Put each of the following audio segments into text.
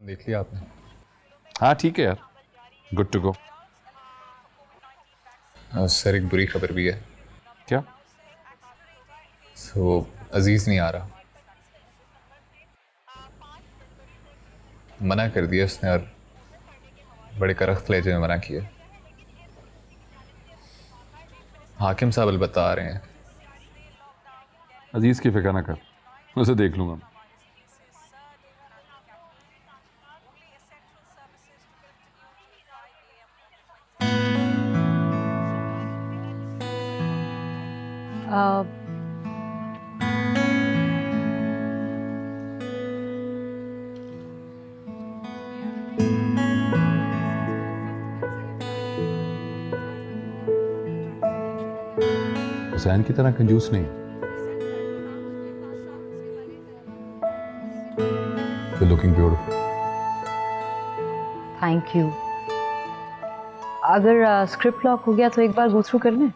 देख लिया आपने? हाँ ठीक है यार, गुड टू गो। सर एक बुरी खबर भी है। क्या? अजीज नहीं आ रहा, मना कर दिया उसने और बड़े करख्त लहजे में मना किया। हाकिम साहब अलबत्ता आ रहे हैं। अजीज की फिक्र ना कर, उसे देख लूंगा मैं। हुसैन की तरह कंजूस नहीं, You're looking beautiful. Thank you. अगर स्क्रिप्ट लॉक हो गया तो एक बार गो थ्रू कर लें।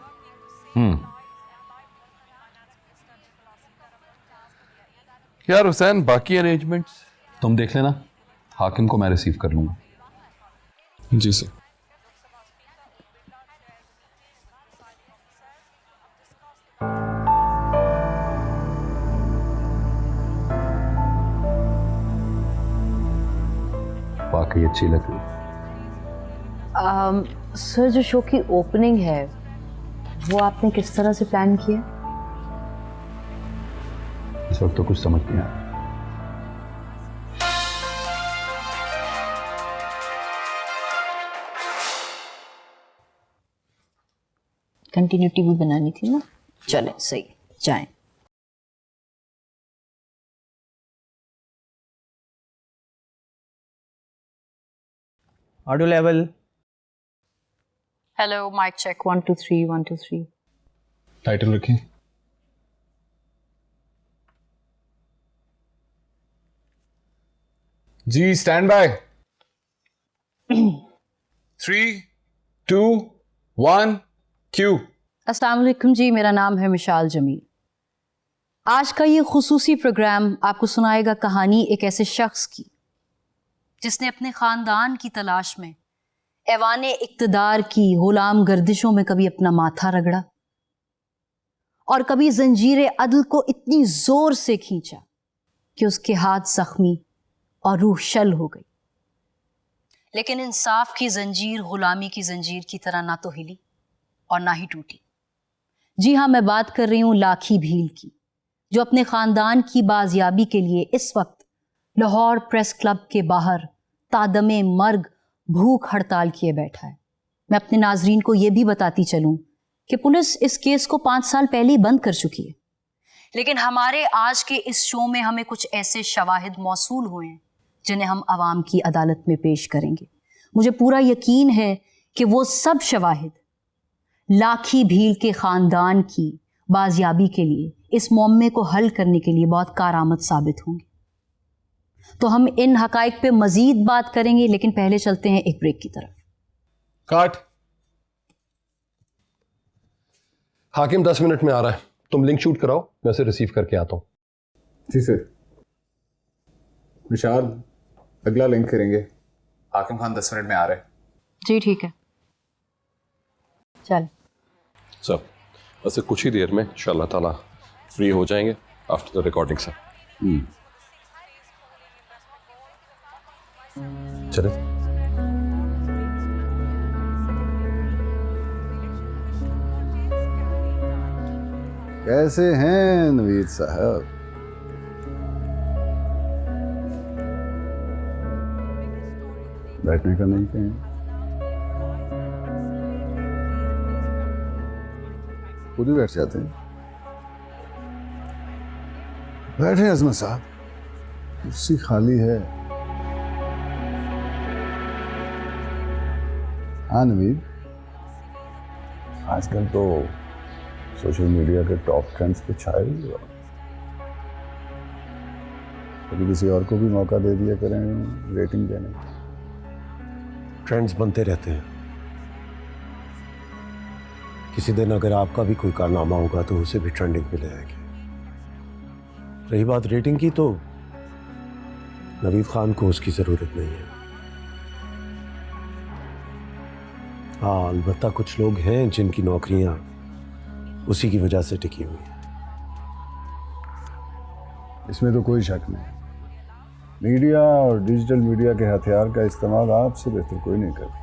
यार हुसैन, बाकी अरेंजमेंट्स तुम देख लेना, हाकिम को मैं रिसीव कर लूंगा। जी सर। वाकई अच्छी लग रही है। सर जो शो की ओपनिंग है वो आपने किस तरह से प्लान किया? इस वक्त तो कुछ समझ नहीं आया। कंटिन्यूटी भी बनानी थी ना। चले सही, जाएं। Audio level. Hello, mic check 1 2 3 1 2 3। Title रखें। जी स्टैंड बाय। 3 2 1 क्यू। अस्सलाम वालेकुम जी, मेरा नाम है मिशाल जमील। आज का ये खुसूसी प्रोग्राम आपको सुनाएगा कहानी एक ऐसे शख्स की जिसने अपने खानदान की तलाश में ऐवाने इक्तदार की गुलाम गर्दिशों में कभी अपना माथा रगड़ा और कभी जंजीरे अदल को इतनी जोर से खींचा कि उसके हाथ जख्मी और रूह शल हो गई। लेकिन इंसाफ की जंजीर गुलामी की जंजीर की तरह ना तो हिली और ना ही टूटी। जी हाँ, मैं बात कर रही हूं लाखी भील की, जो अपने खानदान की बाजियाबी के लिए इस वक्त लाहौर प्रेस क्लब के बाहर तादमे मर्ग भूख हड़ताल किए बैठा है। मैं अपने नाजरीन को यह भी बताती चलूं कि पुलिस इस केस को 5 साल पहले ही बंद कर चुकी है, लेकिन हमारे आज के इस शो में हमें कुछ ऐसे शवाहिद मौसूल हुए हैं जिन्हें हम आवाम की अदालत में पेश करेंगे। मुझे पूरा यकीन है कि वो सब शवाहिद लाखी भील के खानदान की बाजियाबी के लिए, इस मुअम्मे को हल करने के लिए बहुत कारआमद साबित होंगे। तो हम इन हकाइक पे मजीद बात करेंगे, लेकिन पहले चलते हैं एक ब्रेक की तरफ। काट। हाकिम 10 मिनट में आ रहा है, तुम लिंक शूट कराओ, मैं उसे रिसीव करके आता हूँ। जी सर। विशाल, अगला लिंक करेंगे। हाकिम खान 10 मिनट में आ रहे हैं। जी ठीक है, चल। सर बस कुछ ही देर में इंशाअल्लाह ताला फ्री हो जाएंगे आफ्टर द रिकॉर्डिंग सर। चले। कैसे हैं नवीद साहब? बैठने का नहीं कहें? खुद ही बैठ जाते हैं। बैठे अजमत साहब, कुर्सी खाली है। हाँ नवीद, आजकल तो सोशल मीडिया के टॉप ट्रेंड्स पे छाए हुए हो। कभी किसी और को भी मौका दे दिया करें रेटिंग देने का। ट्रेंड्स बनते रहते हैं, किसी दिन अगर आपका भी कोई कारनामा होगा तो उसे भी ट्रेंडिंग पे ले आएंगे। रही बात रेटिंग की, तो नवीद खान को उसकी ज़रूरत नहीं है। हाँ, अलबत्ता कुछ लोग हैं जिनकी नौकरियां उसी की वजह से टिकी हुई हैं। इसमें तो कोई शक नहीं। मीडिया और डिजिटल मीडिया के हथियार का इस्तेमाल आपसे बेहतर कोई नहीं करता।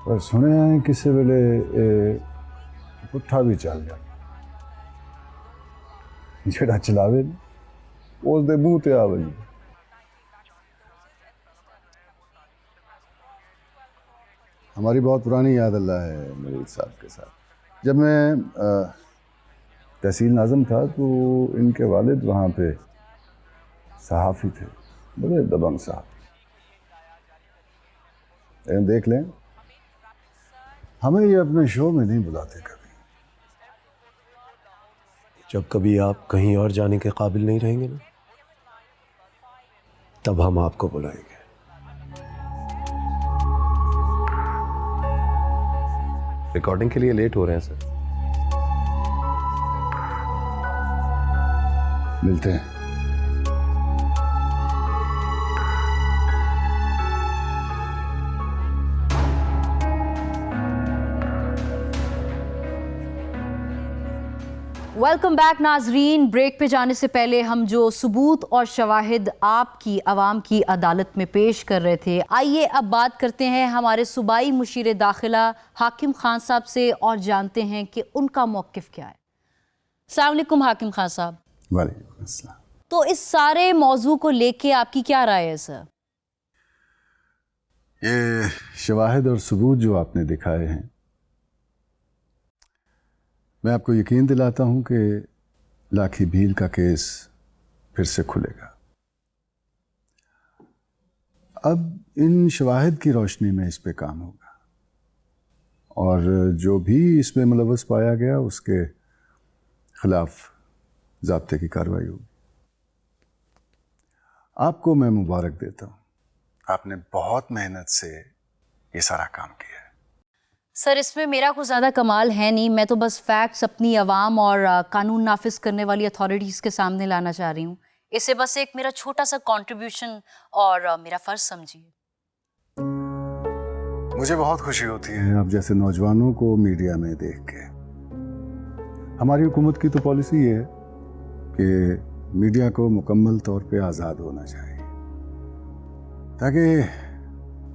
पर सुने हैं किसी वेले पुट्ठा भी चल जाए, जेड़ा चलावे उस दे मुंह ते आवे। हमारी बहुत पुरानी याद अल्लाह है मेरे साहब के साथ। जब मैं तहसील नाज़म था तो इनके वालिद वहाँ पे सहाफ़ी थे, बड़े दबंग साहब। लेकिन देख लें, हमें ये अपने शो में नहीं बुलाते कभी। जब कभी आप कहीं और जाने के काबिल नहीं रहेंगे ना, तब हम आपको बुलाएंगे। रिकॉर्डिंग के लिए लेट हो रहे हैं सर। मिलते हैं। वेलकम बैक नाजरीन। ब्रेक पे जाने से पहले हम जो सबूत और शवाहिद आपकी आवाम की अदालत में पेश कर रहे थे, आइए अब बात करते हैं हमारे सूबाई मुशीर दाखिला हाकिम खान साहब से और जानते हैं कि उनका मौक़िफ़ क्या है। अस्सलाम वालेकुम हाकिम खान साहब। वालेकुम अस्सलाम। तो इस सारे मौजू को लेके आपकी क्या राय है सर? ये शवाहिद और सबूत जो आपने दिखाए हैं, मैं आपको यकीन दिलाता हूं कि लाखी भील का केस फिर से खुलेगा। अब इन शवाहिद की रोशनी में इस पे काम होगा और जो भी इसमें मुलव्वस पाया गया उसके खिलाफ ज़ाब्ते की कार्रवाई होगी। आपको मैं मुबारक देता हूँ, आपने बहुत मेहनत से ये सारा काम किया है। सर इसमें मेरा कुछ ज़्यादा कमाल है नहीं, मैं तो बस फैक्ट्स अपनी आवाम और कानून नाफिज करने वाली अथॉरिटीज़ के सामने लाना चाह रही हूँ। इसे बस एक मेरा छोटा सा कंट्रीब्यूशन और मेरा फ़र्ज समझिए। मुझे बहुत खुशी होती है आप जैसे नौजवानों को मीडिया में देख के। हमारी हुकूमत की तो पॉलिसी ये है कि मीडिया को मुकम्मल तौर पे आज़ाद होना चाहिए ताकि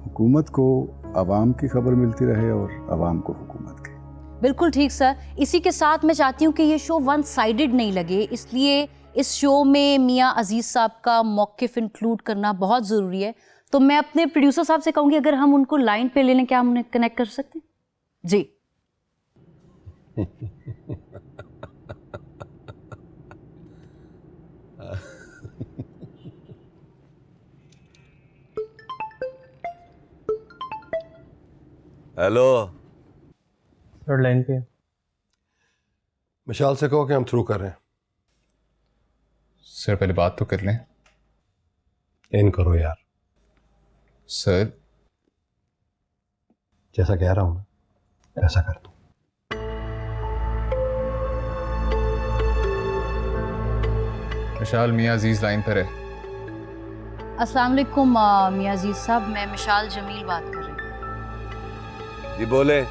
हुकूमत को आवाम की खबर मिलती रहे और आवाम को हुकूमत की। बिल्कुल ठीक सर। इसी के साथ मैं चाहती हूँ कि ये शो वन साइडेड नहीं लगे, इसलिए इस शो में मियाँ अजीज़ साहब का मौक़िफ़ इंक्लूड करना बहुत ज़रूरी है। तो मैं अपने प्रोड्यूसर साहब से कहूँगी अगर हम उनको लाइन पे ले लें, क्या हम उन्हें कनेक्ट कर सकते हैं? जी हेलो थर्ड लाइन पे। मिशाल से कहो कि हम थ्रू कर रहे हैं। सर पहले बात तो कर लें। इन करो यार। सर जैसा कह रहा हूं ना ऐसा कर दो। मिशाल मियाँ अजीज़ लाइन पर है। अस्सलाम वालेकुम मियाँ अजीज़ साहब, मैं मिशाल जमील बात कर रही हूँ। जी बोले,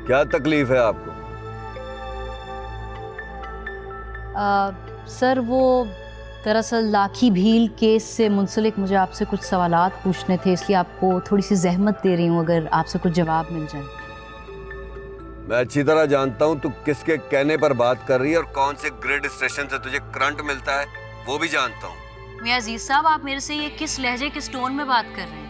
क्या तकलीफ है आपको? सर वो दरअसल लाखी भील केस से मुंसलिक मुझे आपसे कुछ सवालात पूछने थे, इसलिए आपको थोड़ी सी जहमत दे रही हूँ अगर आपसे कुछ जवाब मिल जाए। मैं अच्छी तरह जानता हूँ तू किसके कहने पर बात कर रही है और कौन से ग्रिड स्टेशन से तुझे करंट मिलता है, वो भी जानता हूँ। मियाँ अजीज साहब, आप मेरे से ये किस लहजे किस टोन में बात कर रहे हैं?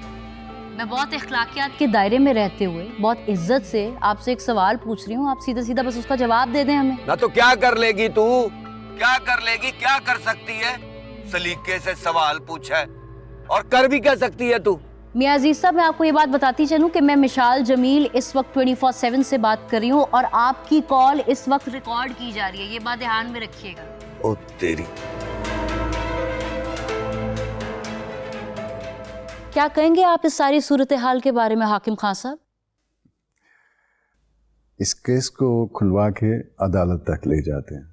मैं बहुत इख्लाकियात के दायरे में रहते हुए बहुत इज्जत से आपसे एक सवाल पूछ रही हूँ, आप सीधा सीधा बस उसका जवाब दे दें हमें। ना तो क्या कर लेगी तू, क्या कर लेगी, क्या कर सकती है? सलीके से सवाल पूछा है और कर भी क्या सकती है तू? मियाँ अजीज साहब, मैं आपको ये बात बताती चलूँ कि मैं मिशाल जमील इस वक्त 24/7 से बात कर रही हूँ और आपकी कॉल इस वक्त रिकॉर्ड की जा रही है, ये बात ध्यान में रखिएगा। ओ तेरी। क्या कहेंगे आप इस सारी सूरत हाल के बारे में हाकिम खान साहब? इस केस को खुलवा के अदालत तक ले जाते हैं,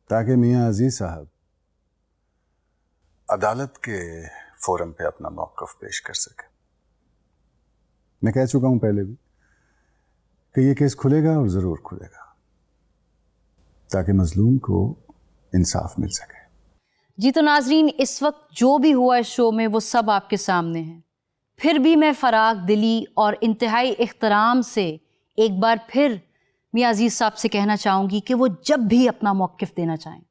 ताकि मियां अजीज साहब अदालत के फोरम पे अपना मौक़िफ़ पेश कर सके। मैं कह चुका हूं पहले भी कि ये केस खुलेगा और ज़रूर खुलेगा, ताकि मजलूम को इंसाफ मिल सके। जी तो नाजरीन, इस वक्त जो भी हुआ इस शो में वो सब आपके सामने है। फिर भी मैं फराग दिली और इंतहाई इख्तराम से एक बार फिर मियां अजीज साहब से कहना चाहूँगी कि वो जब भी अपना मौक़िफ़ देना चाहें,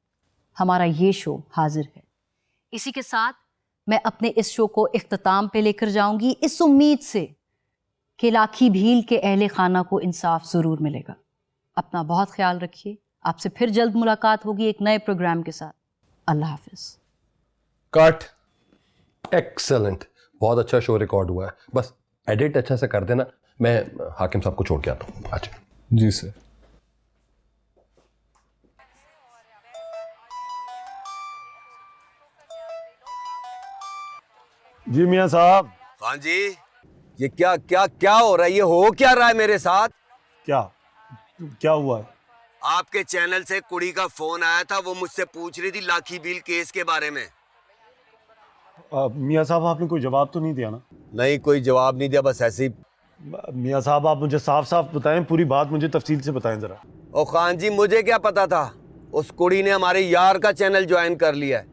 हमारा ये शो हाजिर है। इसी के साथ मैं अपने इस शो को इख्तिताम पे लेकर जाऊँगी, इस उम्मीद से कि लाखी भील के अहले खाना को इंसाफ ज़रूर मिलेगा। अपना बहुत ख्याल रखिए। आपसे फिर जल्द मुलाकात होगी एक नए प्रोग्राम के साथ। अल्लाह हाफिज़। कट। एक्सेलेंट, बहुत अच्छा शो रिकॉर्ड हुआ है। बस एडिट अच्छा से कर देना, मैं हाकिम साहब को छोड़ के आता हूँ। अच्छा जी सर। जी मियां साहब। हाँ जी, ये क्या क्या क्या हो रहा है? ये हो क्या रहा है मेरे साथ? क्या क्या हुआ है? आपके चैनल से कुड़ी का फोन आया था, वो मुझसे पूछ रही थी लाखी भील केस के बारे में। मियां साहब आपने कोई जवाब तो नहीं दिया ना? नहीं, कोई जवाब नहीं दिया, बस ऐसे ही। मियां साहब आप मुझे साफ साफ बताएं, पूरी बात मुझे तफसील से बताएं जरा। ओ खान जी, मुझे क्या पता था? उस कुड़ी ने हमारे यार का चैनल ज्वाइन कर लिया है।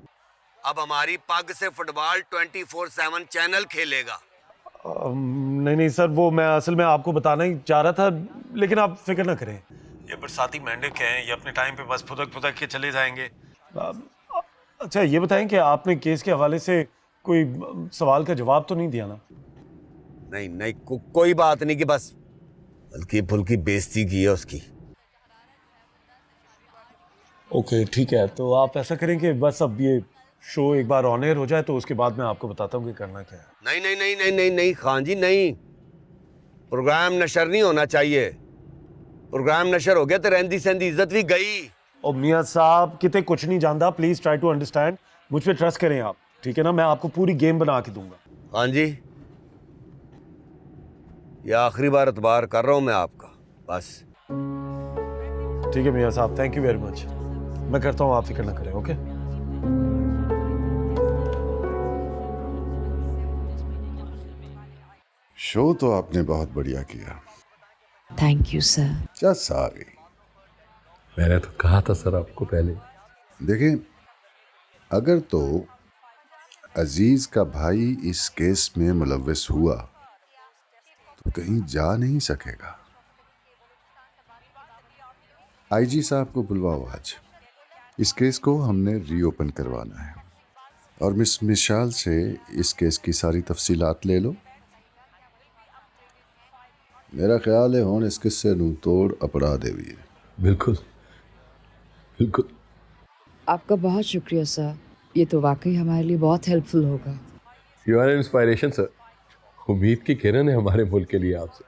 अब हमारी पग से फुटबॉल 24/7 चैनल खेलेगा। नहीं सर, वो मैं असल में आपको बताना ही चाह रहा था, लेकिन आप फिक्र ना करें। ये बरसाती मेंढक हैं, ये अपने टाइम पे बस फुदक के चले जाएंगे। अच्छा ये बताएं कि आपने केस के हवाले से कोई सवाल का जवाब तो नहीं दिया ना? नहीं नहीं, कोई बात नहीं, कि बस हल्की फुल्की बेइज्जती की है उसकी। ओके ठीक है, तो आप ऐसा करें कि बस अब ये शो एक बार ऑन एयर हो जाए तो उसके बाद मैं आपको बताता हूँ कि करना क्या है। नहीं नहीं नहीं नहीं नहीं नहीं खान जी, नहीं। प्रोग्राम नशर नहीं होना चाहिए। प्रोग्राम नशर हो गया तो रहंदी सहंदी इज्जत भी गई। और मियां साहब कितने कुछ नहीं जानता, प्लीज ट्राई टू अंडरस्टैंड। मुझ पे ट्रस्ट करें आप, ठीक है ना? मैं आपको पूरी गेम बना के दूंगा। हाँ जी, ये आखिरी बार एतबार कर रहा हूँ मैं आपका, बस। ठीक है मियां साहब, थैंक यू वेरी मच। मैं करता हूँ, आप फिक्र ना करें। ओके शो तो आपने बहुत बढ़िया किया। Thank you sir. Just sorry. मैंने तो कहा था सर आपको पहले। देखें, अगर तो अजीज का भाई इस केस में मुलव्वस हुआ तो कहीं जा नहीं सकेगा। आईजी साहब को बुलवाओ आज। इस केस को हमने रीओपन करवाना है और मिस मिशाल से इस केस की सारी तफसीलात ले लो। मेरा ख्याल है हुण इस किस्से नूं तोड़ अपड़ा देवी है। बिल्कुल बिल्कुल। आपका बहुत शुक्रिया सर, ये तो वाकई हमारे लिए बहुत हेल्पफुल होगा। You are inspiration sir. उम्मीद की किरण है हमारे मुल्क के लिए आपसे।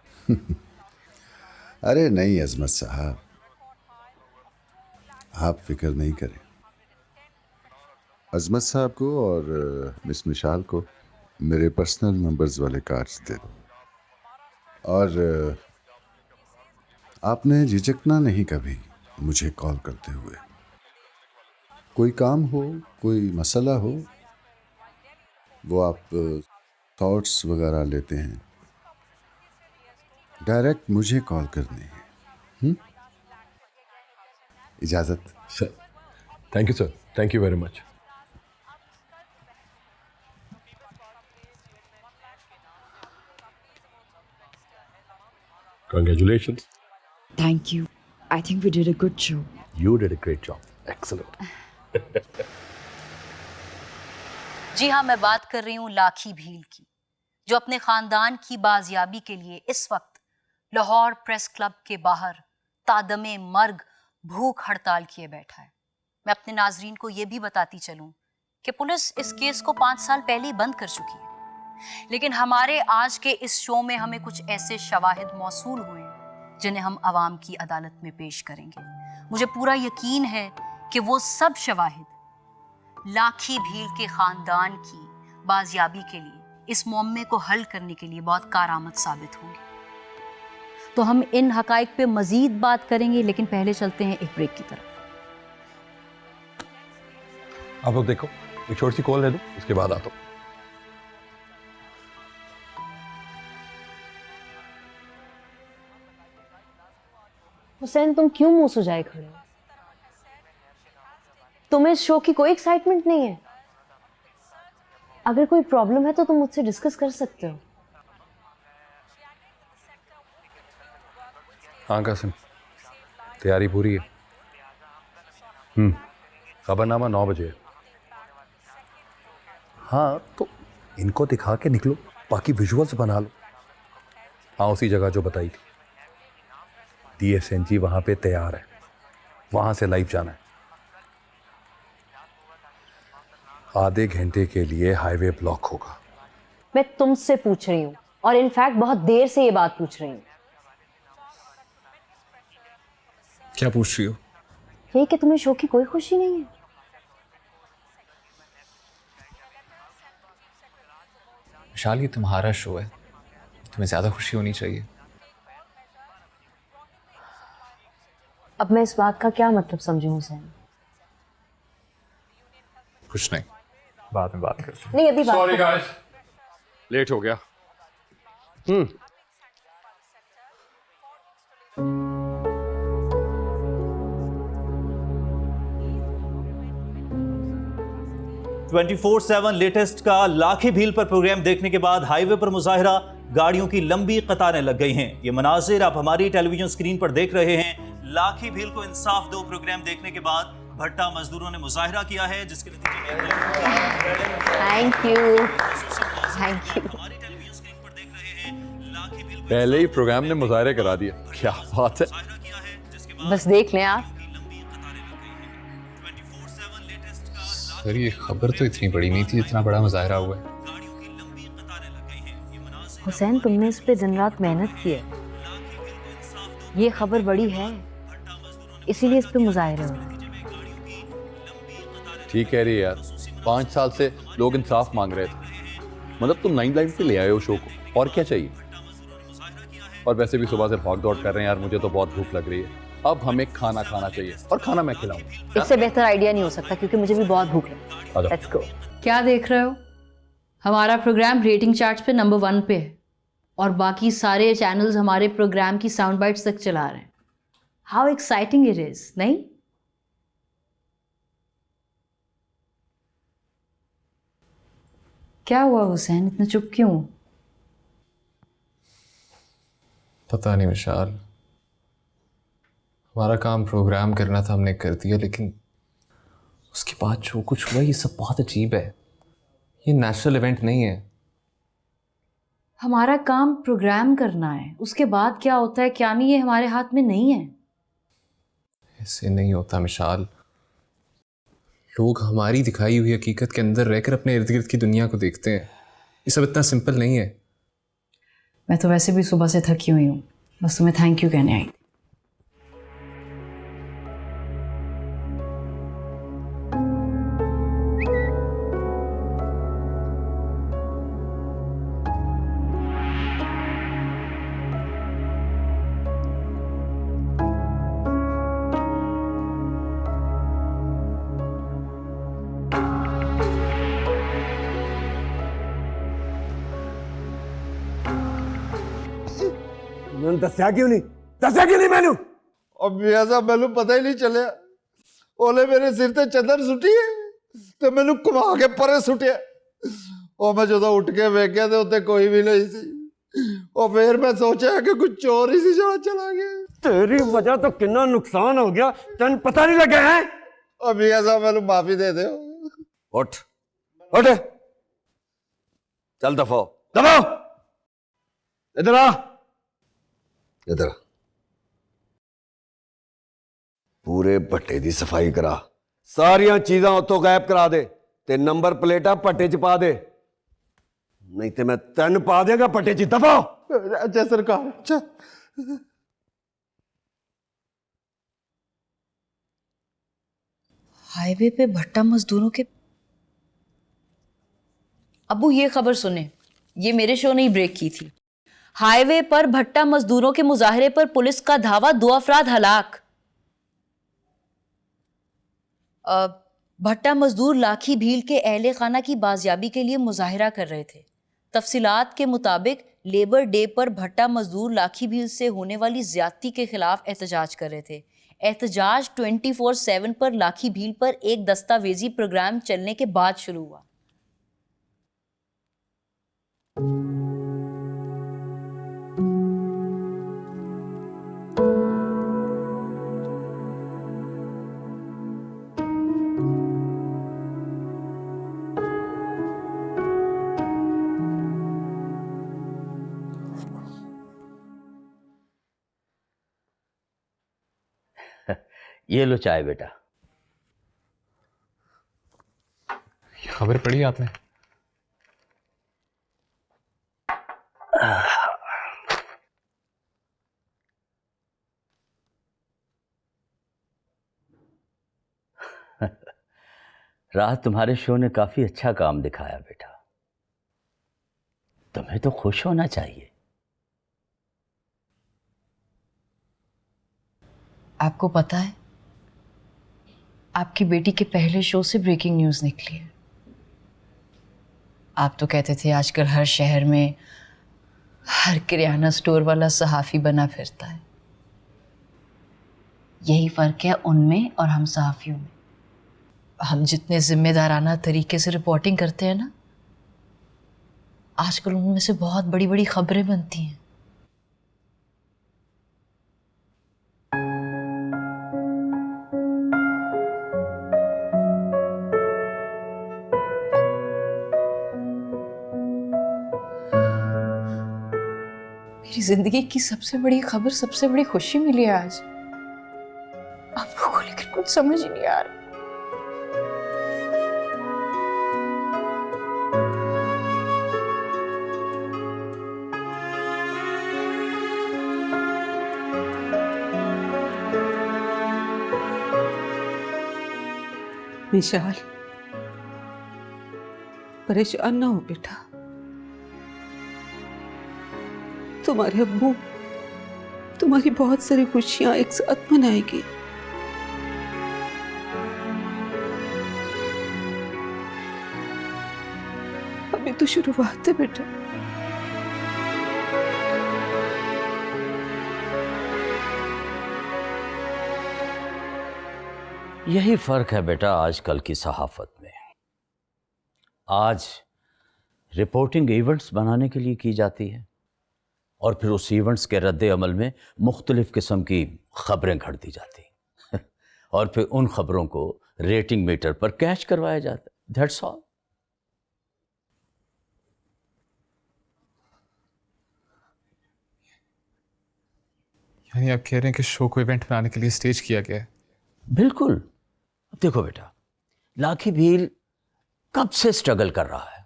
अरे नहीं अजमत साहब, आप फिक्र नहीं करें। अजमत साहब को और मिस मिशाल को मेरे पर्सनल नंबर्स वाले कार्ड्स दे दो। और आपने झिझकना नहीं कभी मुझे कॉल करते हुए। कोई काम हो, कोई मसला हो, वो आप थॉट्स वगैरह लेते हैं, डायरेक्ट मुझे कॉल करनी है। इजाज़त sir. Thank you sir, thank you very much. Congratulations. Thank you. I think we did a good show. You did a great job. Excellent. जी हाँ, मैं बात कर रही हूँ लाखी भील की, जो अपने खानदान की बाजियाबी के लिए इस वक्त लाहौर प्रेस क्लब के बाहर तादमे मर्ग भूख हड़ताल किए बैठा है। मैं अपने नाजरीन को ये भी बताती चलूँ कि पुलिस इस केस को 5 साल पहले ही बंद कर चुकी है, लेकिन हमारे आज के इस शो में हमें कुछ ऐसे शवाहिद मौसूल हुए हैं जिन्हें हम आवाम की अदालत में पेश करेंगे। मुझे पूरा यकीन है कि वो सब शवाहिद लाखी भील के खानदान की बाजियाबी के लिए, इस मुअम्मे को हल करने के लिए बहुत कारआमद साबित होंगे। तो हम इन हकाइक पे मजीद बात करेंगे, लेकिन पहले चलते हैं एक ब्रेक की तरफ। आप लोग देखो, एक छोटी सी कॉल ले दो, उसके बाद आता हूँ। हुसैन, तुम क्यों मुंह सुजाए खड़े हो? तुम्हें इस शो की कोई एक्साइटमेंट नहीं है? अगर कोई प्रॉब्लम है तो तुम मुझसे डिस्कस कर सकते हो। हाँ कासिम, तैयारी पूरी है। खबरनामा 9 बजे है। हाँ तो इनको दिखा के निकलो, बाकी विजुअल्स बना लो। हाँ उसी जगह जो बताई थी। DSNG वहां पे तैयार है, वहां से लाइव जाना है। आधे घंटे के लिए हाईवे ब्लॉक होगा। मैं तुमसे पूछ रही हूँ, और इनफैक्ट बहुत देर से ये बात पूछ रही हूँ। क्या पूछ रही हो? ये कि तुम्हें शो की कोई खुशी नहीं है? विशाल, ये तुम्हारा शो है, तुम्हें ज्यादा खुशी होनी चाहिए। अब मैं इस बात का क्या मतलब समझूं हुसैन? कुछ नहीं, बाद में बात करते हैं। नहीं, अभी बात सॉरी गाइस, लेट हो गया। 24/7 लेटेस्ट का लाखी भील पर प्रोग्राम देखने के बाद हाईवे पर मुजाहिरा, गाड़ियों की लंबी कतारें लग गई हैं। ये मनाजिर आप हमारी टेलीविजन स्क्रीन पर देख रहे हैं। लाखी भील को इंसाफ दो प्रोग्राम देखने के बाद भट्टा मजदूरों ने मुजाहिरा किया है, जिसके नतीजे में थैंक यू, थैंक यू। हमारी टेलीविजन स्क्रीन पर देख रहे हैं लाखी भील को पहले ही प्रोग्राम ने मुजाहरे करा दिया, क्या बात है। मुजाहिरा किया है, जिसके बाद बस देख लें आप। लंबी कतारें लग गई हैं। 24/7 लेटेस्ट का सर, ये खबर तो इतनी बड़ी नहीं थी जितना बड़ा मुजाहिरा हुआ है। गाड़ियों की लंबी कतारें लग गई हैं। ये मनाजिर हुसैन, तुमने इस पे दिन रात मेहनत की है। ये खबर बड़ी है, इसीलिए इस पे मुजाहिरे हो रहे हैं। ठीक कह रही है यार, 5 साल से लोग इंसाफ मांग रहे थे। मतलब तुम 9 लाइव पे ले आए हो शो को, और क्या चाहिए। और वैसे भी सुबह से भाग दौड़ कर रहे हैं यार, मुझे तो बहुत भूख लग रही है। अब हमें खाना खाना चाहिए, और खाना मैं खिलाऊंगा। इससे बेहतर आइडिया नहीं हो सकता, क्योंकि मुझे भी बहुत भूख आ लगी। जाओ। Let's go. क्या देख रहे हो? हमारा प्रोग्राम रेटिंग चार्ट्स पे नंबर 1 पे है, और बाकी सारे चैनल्स हमारे प्रोग्राम की साउंड बाइट्स तक चला रहे हैं। हाउ एक्साइटिंग इट इज, नहीं? क्या हुआ हुसैन, इतना चुप क्यों? पता नहीं विशाल, हमारा काम प्रोग्राम करना था, हमने कर दिया, लेकिन उसके बाद जो कुछ हुआ ये सब बहुत अजीब है। ये नेचुरल इवेंट नहीं है। हमारा काम प्रोग्राम करना है, उसके बाद क्या होता है क्या नहीं, ये हमारे हाथ में नहीं है। ऐसे नहीं होता विशाल। लोग हमारी दिखाई हुई हकीकत के अंदर रहकर अपने इर्द गिर्द की दुनिया को देखते हैं। ये सब इतना सिंपल नहीं है। मैं तो वैसे भी सुबह से थकी हुई हूँ, बस तुम्हें थैंक यू कहने आई। दस्या क्यों नहीं मैनू? अब ऐसा मैनू पता ही नहीं चलिया। ओले मेरे सिर ते चदर सुटी है ते मैनू घुमा के परे सुटिया। और मैं जो उठ के वेख्या तो उत्ते कोई भी नहीं सी। और फिर मैं सोचा कि कुछ चोर ही सी जो चला गया। तेरी वजह तो कितना नुकसान हो गया, तन पता नहीं लगा है? अभी ऐसा मैनू माफी दे दो। उठ उठ, चल दफा दफा, इधर आ, इधर। पूरे भट्टे की सफाई करा, सारिया चीजा उतो गायब करा दे, ते नंबर प्लेटा भट्टे च पा दे, नहीं ते मैं तेन पा देगा भट्टे च। दफा। अच्छा सरकार, अच्छा। हाईवे पे भट्टा मजदूरों के। अबू ये खबर सुने, ये मेरे शो ने ही ब्रेक की थी। हाईवे पर भट्टा मजदूरों के मुजाहरे पर पुलिस का धावा, 2 अफराद हलाक। भट्टा मजदूर लाखी भील के अहले खाना की बाजियाबी के लिए मुजाहिरा कर रहे थे। तफसीलात के मुताबिक लेबर डे पर भट्टा मजदूर लाखी भील से होने वाली ज्यादती के खिलाफ एहतजाज कर रहे थे। एहतजाज 24/7 पर लाखी भील पर एक दस्तावेजी प्रोग्राम चलने के बाद शुरू हुआ। ये लो चाय बेटा। खबर पढ़ी आपने? रात तुम्हारे शो ने काफी अच्छा काम दिखाया बेटा, तुम्हें तो खुश होना चाहिए। आपको पता है, आपकी बेटी के पहले शो से ब्रेकिंग न्यूज़ निकली है। आप तो कहते थे आजकल हर शहर में हर किराना स्टोर वाला सहाफ़ी बना फिरता है। यही फ़र्क है उनमें और हम सहाफ़ियों में। हम जितने ज़िम्मेदाराना तरीके से रिपोर्टिंग करते हैं ना, आजकल उनमें से बहुत बड़ी बड़ी खबरें बनती हैं। मेरी जिंदगी की सबसे बड़ी खबर, सबसे बड़ी खुशी मिली है आज आप लोगों को, लेकिन कुछ समझ ही नहीं आ रहा। विशाल, परेशान ना हो बेटा। तुम्हारे अब्बू तुम्हारी बहुत सारी खुशियां एक साथ मनाएगी। अभी तो शुरुआत है बेटा। यही फर्क है बेटा आजकल की सहाफत में। आज रिपोर्टिंग इवेंट्स बनाने के लिए की जाती है और फिर उस इवेंट्स के रद्द अमल में मुख्तलिफ किस्म की खबरें घड़ दी जाती और फिर उन खबरों को रेटिंग मीटर पर कैच करवाया जाता है। That's all. यानी आप कह रहे हैं कि शो को इवेंट बनाने के लिए स्टेज किया गया है? बिल्कुल। अब देखो बेटा, लाखी भील कब से स्ट्रगल कर रहा है,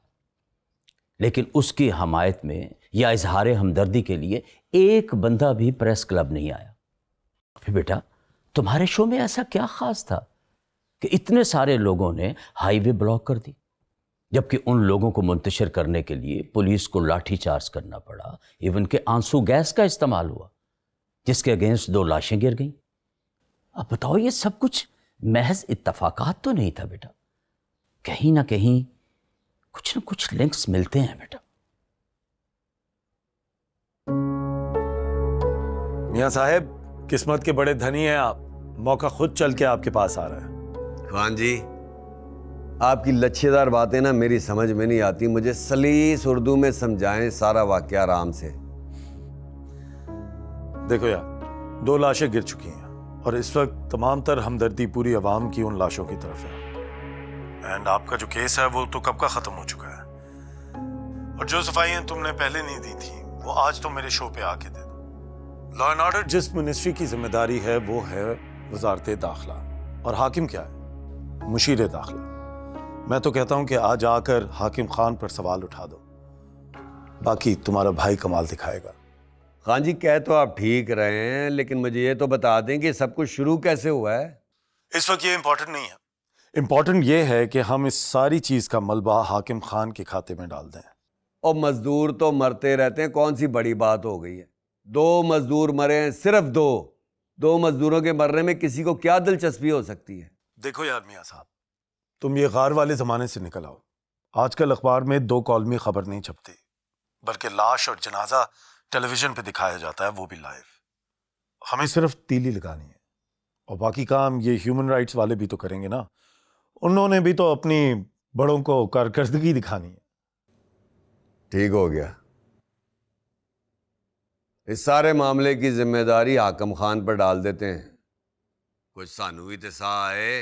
लेकिन उसकी हमायत में या इजहार हमदर्दी के लिए एक बंदा भी प्रेस क्लब नहीं आया। फिर बेटा, तुम्हारे शो में ऐसा क्या खास था कि इतने सारे लोगों ने हाईवे ब्लॉक कर दी, जबकि उन लोगों को मुंतशिर करने के लिए पुलिस को लाठी चार्ज करना पड़ा, इवन के आंसू गैस का इस्तेमाल हुआ, जिसके अगेंस्ट 2 लाशें गिर गईं। अब बताओ, ये सब कुछ महज इत्तफाकात तो नहीं था बेटा, कहीं ना कहीं कुछ ना कुछ लिंक्स मिलते हैं बेटा। मियां साहब, किस्मत के बड़े धनी हैं आप। मौका खुद चल के आपके पास आ रहा है। खान जी, आपकी लच्छेदार बातें ना मेरी समझ में नहीं आती। मुझे सलीस उर्दू में समझाएं सारा वाकया आराम से। देखो यार, 2 लाशें गिर चुकी हैं और इस वक्त तमाम तर हमदर्दी पूरी आवाम की उन लाशों की तरफ है। एंड आपका जो केस है वो तो कब का खत्म हो चुका है, और जो सफाइयां तुमने पहले नहीं दी थी वो आज तो मेरे शो पे आके दे दो। लॉ एंड ऑर्डर जिस मिनिस्ट्री की जिम्मेदारी है वो है वजारत दाखिला, और हाकिम क्या है? मुशीर दाखिला। मैं तो कहता हूं कि आज आकर हाकिम खान पर सवाल उठा दो, बाकी तुम्हारा भाई कमाल दिखाएगा। खान जी, कह तो आप ठीक रहे हैं, लेकिन मुझे ये तो बता दें कि सब कुछ शुरू कैसे हुआ है। इस वक्त ये इंपॉर्टेंट नहीं है। इंपॉर्टेंट ये है कि हम इस सारी चीज का मलबा हाकिम खान के खाते में डाल दें। और मजदूर तो मरते रहते हैं, कौन सी बड़ी बात हो गई है? 2 मजदूर मरे हैं, सिर्फ 2 मजदूरों के मरने में किसी को क्या दिलचस्पी हो सकती है? देखो यार मियां साहब, तुम ये गार वाले ज़माने से निकल आओ। आजकल अखबार में 2 कॉलमी खबर नहीं छपती, बल्कि लाश और जनाजा टेलीविज़न पे दिखाया जाता है, वो भी लाइव। हमें सिर्फ तीली लगानी है और बाकी काम ये ह्यूमन राइट्स वाले भी तो करेंगे ना। उन्होंने भी तो अपनी बड़ों को कारकर्दगी दिखानी है। ठीक हो गया। इस सारे मामले की जिम्मेदारी हाकम खान पर डाल देते हैं। कुछ सानू भी तो सा आए,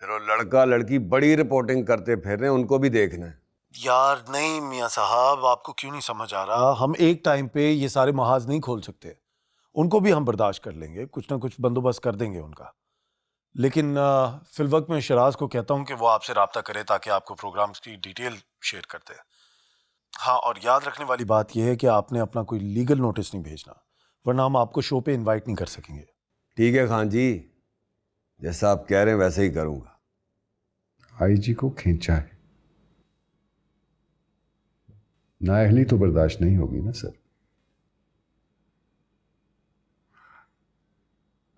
फिर वो लड़का लड़की बड़ी रिपोर्टिंग करते फिर रहे हैं, उनको भी देखना है। यार नहीं मियाँ साहब, आपको क्यों नहीं समझ आ रहा? हम एक टाइम पे ये सारे महाज नहीं खोल सकते। उनको भी हम बर्दाश्त कर लेंगे, कुछ ना कुछ बंदोबस्त कर देंगे उनका। लेकिन फिल वक्त में शराज को कहता हूँ कि वो आपसे रब्ता करे ताकि आपको प्रोग्राम्स की डिटेल शेयर कर दे। हाँ, और याद रखने वाली बात यह है कि आपने अपना कोई लीगल नोटिस नहीं भेजना, वरना हम आपको शो पे इनवाइट नहीं कर सकेंगे। ठीक है खान जी, जैसा आप कह रहे हैं वैसे ही करूँगा। आईजी को खींचा है, नाअहली तो बर्दाश्त नहीं होगी ना सर।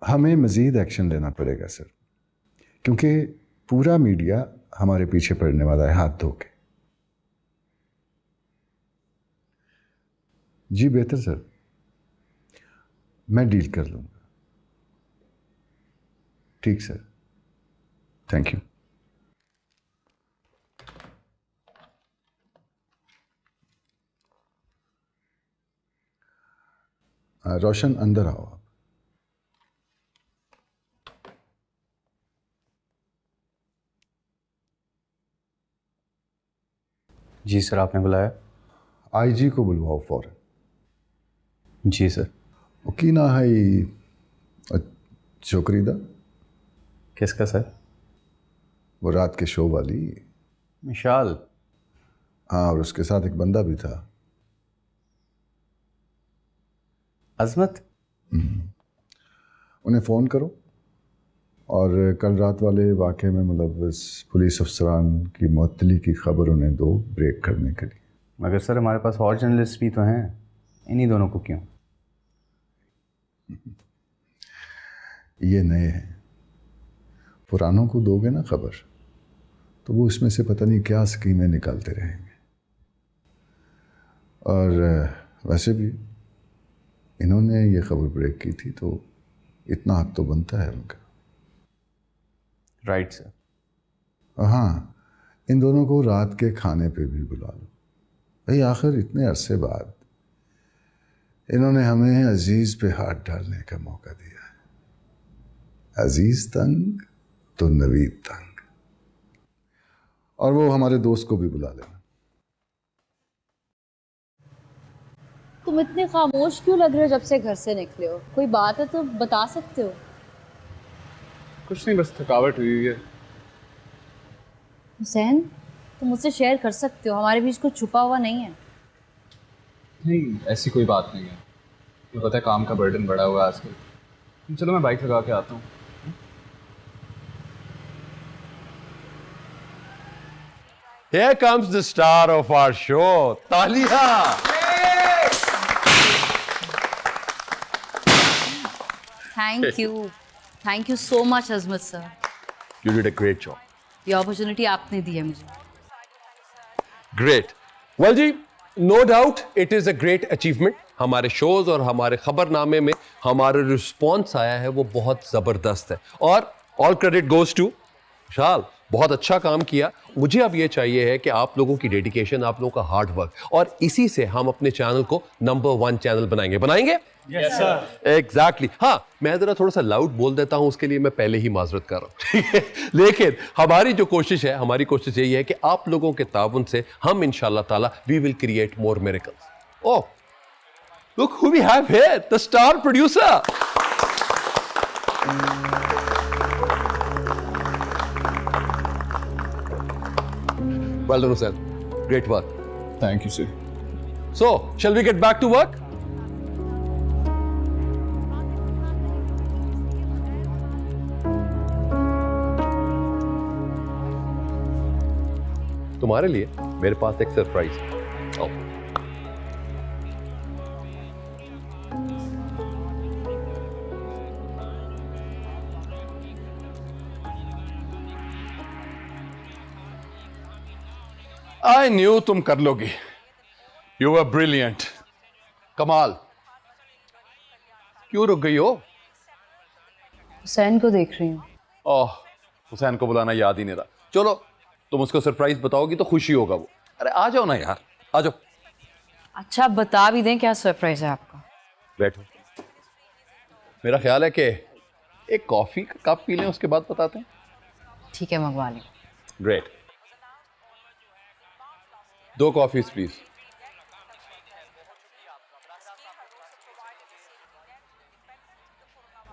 हमें मजीद एक्शन लेना पड़ेगा सर, क्योंकि पूरा मीडिया हमारे पीछे पड़ने वाला है हाथ धो के। जी बेहतर सर, मैं डील कर लूंगा। ठीक सर, थैंक यू। रोशन अंदर आओ आप। जी सर, आपने बुलाया? आईजी को बुलवाओ फौरन। जी सर। की ना है छोकरीदा? किसका सर? वो रात के शो वाली मिशाल। हाँ, और उसके साथ एक बंदा भी था, अजमत। उन्हें फ़ोन करो और कल रात वाले वाक़े में मुलव्वस पुलिस अफसरान की मुअत्तली की खबर उन्हें दो, ब्रेक करने के लिए। मगर सर हमारे पास और जर्नलिस्ट भी तो हैं, इन्हीं दोनों को क्यों? ये नए हैं, पुरानों को दोगे ना खबर तो वो इसमें से पता नहीं क्या स्कीमें निकालते रहेंगे। और वैसे भी इन्होंने ये खबर ब्रेक की थी तो इतना हक तो बनता है उनका। Right sir. हाँ, इन दोनों को रात के खाने पे भी बुला लो भाई। आखिर इतने अरसे बाद इन्होंने हमें अजीज़ पे हाथ डालने का मौका दिया है। अजीज़ तंग तो नवीद तंग। और वो हमारे दोस्त को भी बुला लेना। तुम इतने खामोश क्यों लग रहे हो जब से घर से निकले हो? कोई बात है तो बता सकते हो। कुछ नहीं, बस थकावट हुई है। हुसैन, तुम मुझसे शेयर कर सकते हो, हमारे बीच कुछ छुपा हुआ नहीं है। नहीं, ऐसी कोई बात नहीं है। मुझे पता है काम का बर्डन बढ़ा हुआ है आजकल। चलो मैं बाइक लगा के आता हूँ। Here comes the star of our show, Talia. Thank you so much Azmat sir. You did a great job. ये अपॉर्चुनिटी आपने दी है मुझे। Great. Well जी, no doubt it is a great achievement. हमारे शोज और हमारे खबरनामे में हमारा रिस्पॉन्स आया है वो बहुत ज़बरदस्त है और ऑल क्रेडिट गोज टू विशाल। बहुत अच्छा काम किया। मुझे अब ये चाहिए है कि आप लोगों की डेडिकेशन, आप लोगों का हार्ड वर्क, और इसी से हम अपने चैनल को नंबर 1 चैनल बनाएंगे। Yes sir. एग्जैक्टली। हाँ, मैं ज़रा थोड़ा सा लाउड बोल देता हूँ, उसके लिए मैं पहले ही माजरत कर रहा हूँ, ठीक है? लेकिन हमारी कोशिश यही है कि आप लोगों के ताउन से हम इंशाल्लाह ताला we will create more miracles. Oh, look who we have here, the star producer. Well done, Hussain. Great work. Thank you, sir. So, shall we get back to work? तुम्हारे लिए मेरे पास एक सरप्राइज है। आओ। आई न्यू तुम कर लोगी। You are brilliant. कमाल। क्यों रुक गई हो? हुसैन को देख रही हूँ। ओह, हुसैन को बुलाना याद ही नहीं रहा। चलो, तुम उसको सरप्राइज बताओगी तो खुशी होगा वो। अरे आ जाओ ना यार, आ जाओ। अच्छा बता भी दें क्या सरप्राइज है आपका। बैठो। मेरा ख्याल है कि एक कॉफी का कप पी लें, उसके बाद बताते हैं। ठीक है, मंगवा लें। ग्रेट। 2 coffees please.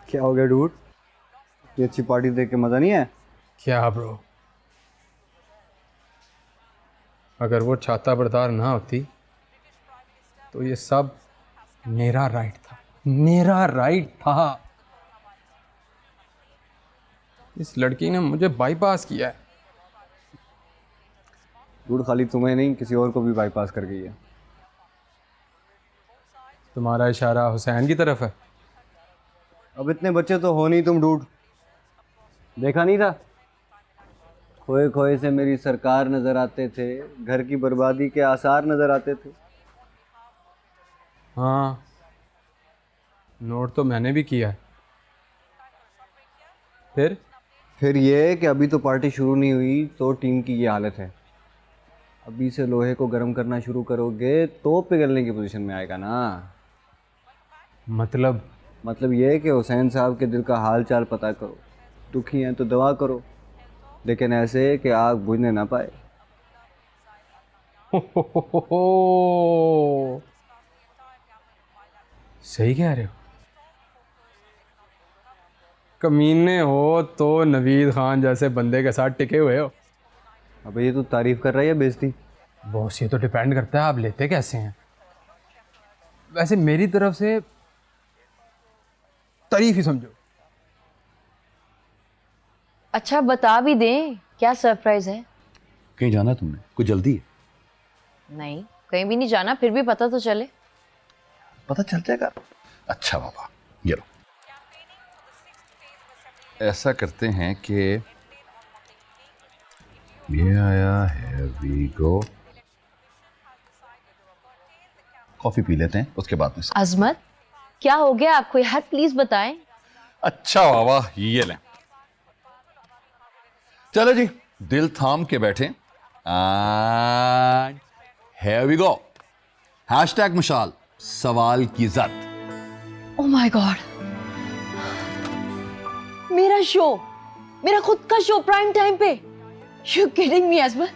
क्या हो गया डूड? ये अच्छी पार्टी देख के मजा नहीं है? क्या ब्रो, अगर वो छाता बरदार ना होती तो ये सब मेरा राइट था, मेरा राइट था। इस लड़की ने मुझे बाईपास किया है। डूड खाली तुम्हें नहीं, किसी और को भी बाईपास कर गई है। तुम्हारा इशारा हुसैन की तरफ है। अब इतने बच्चे तो हो नहीं तुम डूड, देखा नहीं था? खोए खोए से मेरी सरकार नजर आते थे, घर की बर्बादी के आसार नजर आते थे। हाँ, नोट तो मैंने भी किया है। फिर ये कि अभी तो पार्टी शुरू नहीं हुई तो टीम की ये हालत है। अभी से लोहे को गर्म करना शुरू करोगे तो पिघलने की पोजीशन में आएगा ना। मतलब ये कि हुसैन साहब के दिल का हाल चाल पता करो, दुखी हैं तो दवा करो, लेकिन ऐसे कि आग बुझने ना पाए। सही कह रहे हो। कमीने हो तो नवीद खान जैसे बंदे के साथ टिके हुए हो। अबे ये तो तारीफ कर रहा है या बेइज्जती? बॉस, ये तो डिपेंड करता है आप लेते कैसे हैं। वैसे मेरी तरफ से तारीफ ही समझो। अच्छा बता भी दें क्या सरप्राइज है। कहीं जाना तुमने? कुछ जल्दी है? नहीं, कहीं भी नहीं जाना, फिर भी पता तो चले। पता चल जाएगा। अच्छा बाबा, ये लो। ऐसा करते हैं कि ये आया है, वी गो। कॉफी पी लेते हैं, उसके बाद में। अजमत, क्या हो गया आपको यार, प्लीज बताएं। अच्छा बाबा, ये लें। चलो जी, दिल थाम के बैठे। And here we go. Hashtag मशाल, सवाल की इज्जत। ओह माय गॉड, मेरा शो, मेरा खुद का शो प्राइम टाइम पे। You kidding me Azmat?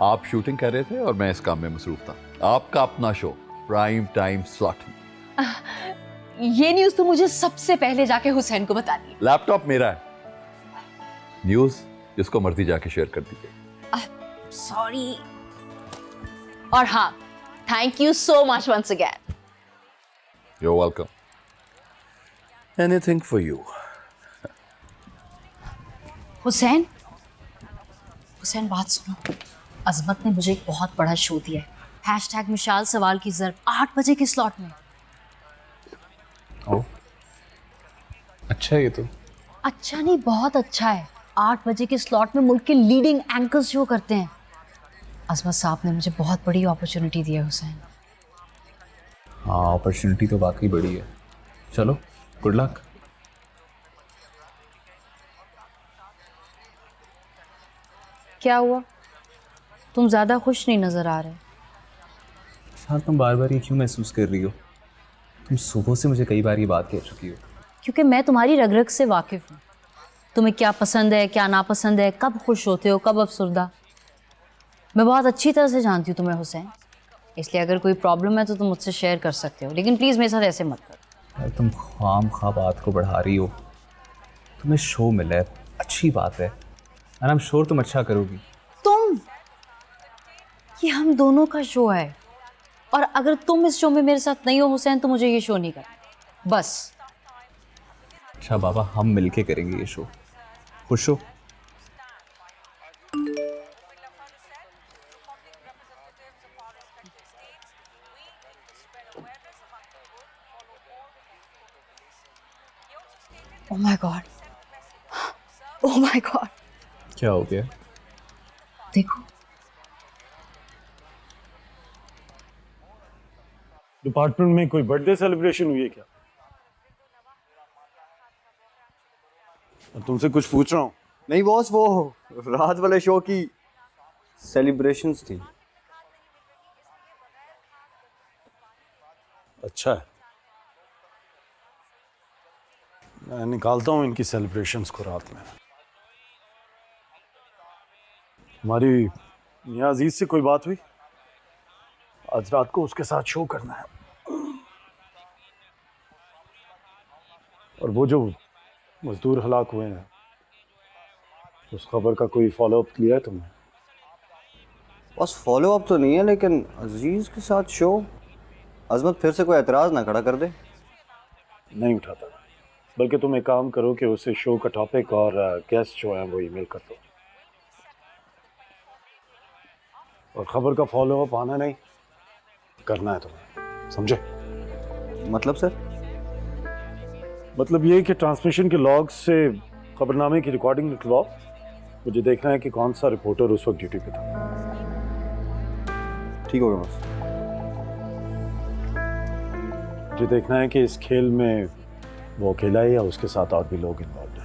आप शूटिंग कर रहे थे और मैं इस काम में मसरूफ था। आपका अपना शो प्राइम टाइम स्लॉट में। ये न्यूज तो मुझे सबसे पहले जाके हुसैन को बतानी है। लैपटॉप मेरा है, न्यूज जिसको मर्जी जाके शेयर कर दीजिए। सॉरी। और हाँ, thank you so much once again. You are welcome. Anything for you. Hussain, Hussain बात सुनो। अजमत ने मुझे एक बहुत बड़ा शो दिया है, हैशटैग मिशाल सवाल की जर्ब, 8 बजे के स्लॉट में। ओ, अच्छा है ये तो। अच्छा नहीं, बहुत अच्छा है। 8 बजे के स्लॉट में मुल्क के लीडिंग एंकर्स शो करते हैं। अजमत साहब ने मुझे बहुत बड़ी अपॉर्चुनिटी दी है हुसैन। हाँ, अपॉर्चुनिटी तो वाकई बड़ी है। चलो, गुड लक। क्या हुआ, तुम ज्यादा खुश नहीं नजर आ रहे। हाँ, तुम बार बार ये क्यों महसूस कर रही हो? तुम सुबह से मुझे कई बार ये बात कह चुकी हो। क्योंकि मैं तुम्हारी रग रग से वाकिफ हूँ। तुम्हें क्या पसंद है, क्या नापसंद है, कब खुश होते हो, कब अफसरदा, मैं बहुत अच्छी तरह से जानती हूँ तुम्हें हुसैन। इसलिए अगर कोई प्रॉब्लम है तो तुम मुझसे शेयर कर सकते हो, लेकिन प्लीज़ मेरे साथ ऐसे मत करो। यार, तुम ख्वाम खा बात को बढ़ा रही हो। तुम्हें शो मिला है, अच्छी बात है, और आई एम श्योर तुम अच्छा करोगी। ये हम दोनों का शो है, और अगर तुम इस शो में मेरे साथ नहीं हो हुसैन तो मुझे ये शो नहीं करना, बस। अच्छा बाबा, हम मिलके करेंगे ये शो। खुश हो? ओह my God, oh my God. क्या हो गया? देखो, डिपार्टमेंट में कोई बर्थडे सेलिब्रेशन हुई है क्या? मैं तुमसे कुछ पूछ रहा हूँ। नहीं बॉस, वो रात वाले शो की सेलिब्रेशंस थी। अच्छा है, मैं निकालता हूँ इनकी सेलिब्रेशंस को रात में। हमारी यहाँ अजीज से कोई बात हुई? आज रात को उसके साथ शो करना है। और वो जो मजदूर हलाक हुए हैं, उस खबर का कोई फॉलो अप लिया है तुमने? बस फॉलो अप तो नहीं है, लेकिन अजीज के साथ शो, अजमत फिर से कोई एतराज ना खड़ा कर दे। नहीं उठाता, बल्कि तुम एक काम करो कि उसे शो का टॉपिक और गेस्ट जो है वो ईमेल कर दो। और खबर का फॉलो अप आना नहीं करना है तुम्हें, समझे? मतलब सर? मतलब ये कि ट्रांसमिशन के लॉग से खबरनामे की रिकॉर्डिंग निकलवाओ। मुझे देखना है कि कौन सा रिपोर्टर उस वक्त ड्यूटी पे था। ठीक होगा बस। मुझे देखना है कि इस खेल में वो अकेला है या उसके साथ और भी लोग इन्वॉल्व हैं।